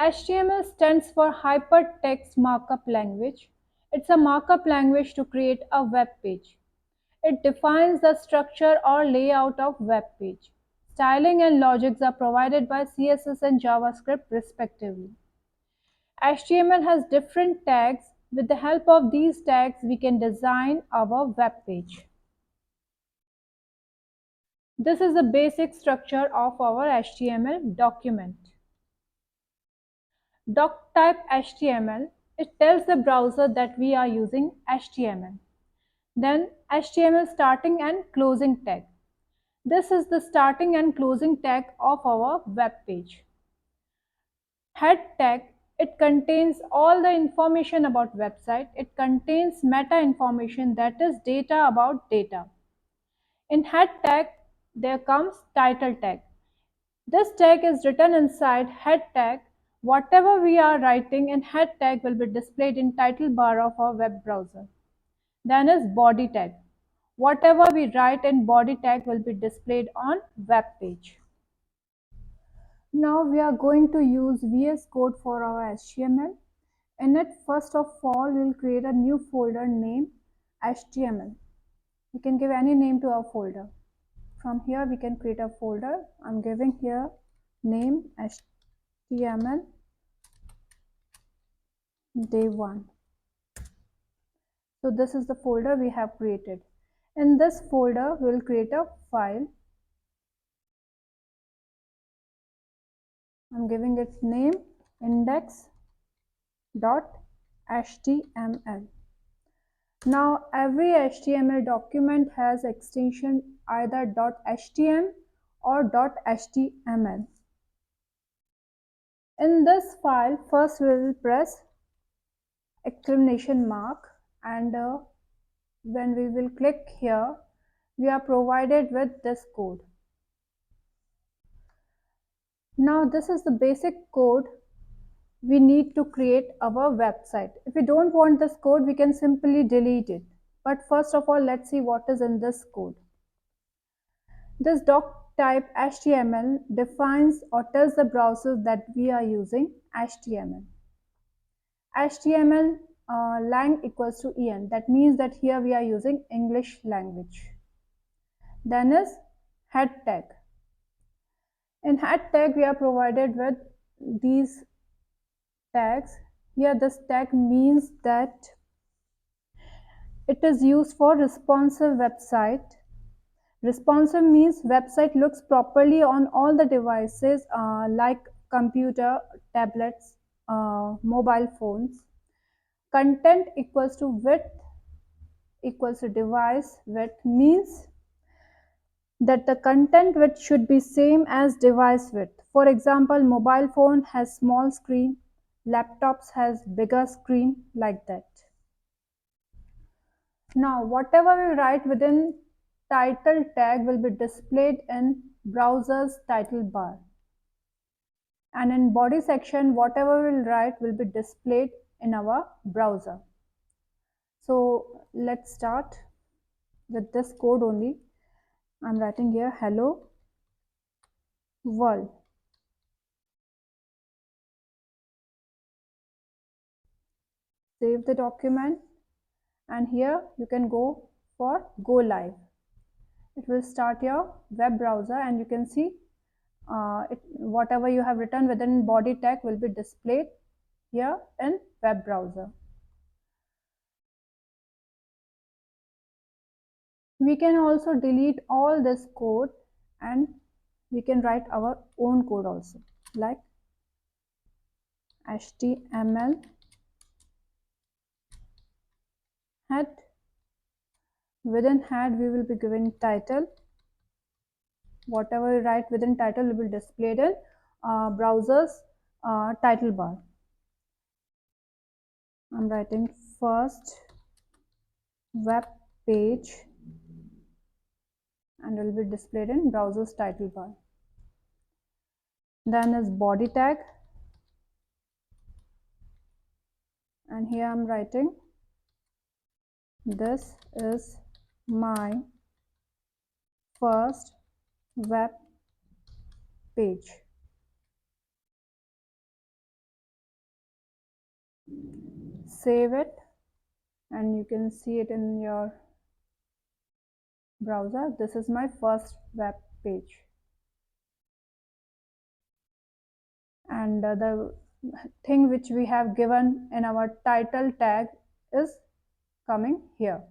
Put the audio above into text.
HTML stands for Hypertext Markup Language. It's a markup language to create a web page. It defines the structure or layout of web page. Styling and logics are provided by CSS and JavaScript respectively. HTML has different tags. With the help of these tags, we can design our web page. This is the basic structure of our HTML document. Doc type HTML, it tells the browser that we are using HTML. Then HTML starting and closing tag. This is the starting and closing tag of our web page. Head tag, it contains all the information about website. It contains meta information, that is data about data. In head tag, there comes title tag. This tag is written inside head tag. Whatever we are writing in head tag will be displayed in title bar of our web browser. Then is body tag. Whatever we write in body tag will be displayed on web page. Now we are going to use VS Code for our HTML. In it, first of all, we'll create a new folder named HTML. We can give any name to our folder. From here we can create a folder. I'm giving here name HTML day 1. So this is the folder we have created. In this folder we'll create a file. I'm giving its name index.html. Now every HTML document has extension either .htm or .html. In this file, first we will press exclamation mark, and when we will click here, we are provided with this code. Now this is the basic code we need to create our website. If we don't want this code, we can simply delete it. But first of all, let's see what is in this code. This doc type HTML defines or tells the browser that we are using HTML. HTML lang equals to en. That means that here we are using English language. Then is head tag. In head tag, we are provided with these tags. Here this tag means that it is used for responsive website. Responsive means website looks properly on all the devices like computer, tablets, mobile phones. Content equals to width equals to device width means that the content width should be same as device width. For example, mobile phone has small screen, laptops has bigger screen, like that. Now whatever we write within title tag will be displayed in browser's title bar, and in body section whatever we'll write will be displayed in our browser. So let's start with this code only. I'm writing here hello world. Save the document, and here you can go for go live. It will start your web browser, and you can see whatever you have written within body tag will be displayed here in web browser. We can also delete all this code, and we can write our own code also, like HTML head. Within head we will be giving title. Whatever we write within title will be displayed in browser's title bar. I'm writing first web page, and will be displayed in browser's title bar. Then is body tag, and here I'm writing this is my first web page. save it, and you can see it in your browser. This is my first web page, and the thing which we have given in our title tag is coming here.